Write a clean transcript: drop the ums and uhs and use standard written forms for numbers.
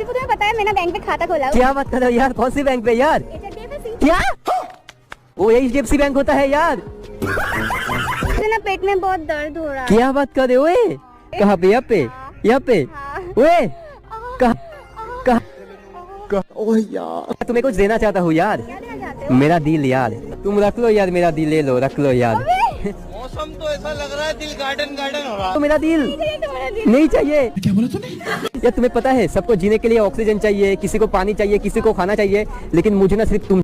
सिर्फ तुम्हें पता है मैंने बैंक पे खाता खोला। क्या बात कर रहे हो यार, कौन सी बैंक पे यार? क्या? वो HDFC बैंक होता है यार। ना पेट में बहुत दर्द हो रहा है। क्या बात कर रहे हो? ओए कहाँ पे? यहाँ पे? यहाँ पे? ओए कहाँ? ओह यार, तुम्हें कुछ देना चाहता हूँ यार। मेरा दिल यार, तुम रख लो यार, मेरा दिल ले लो, रख लो यार। मौसम तो ऐसा लग रहा है दिल गार्डन गार्डन हो रहा। तो मेरा दिल नहीं चाहिए। क्या बोला तूने? यार तुम्हें पता है सबको जीने के लिए ऑक्सीजन चाहिए, किसी को पानी चाहिए, किसी को खाना चाहिए, लेकिन मुझे ना सिर्फ तुम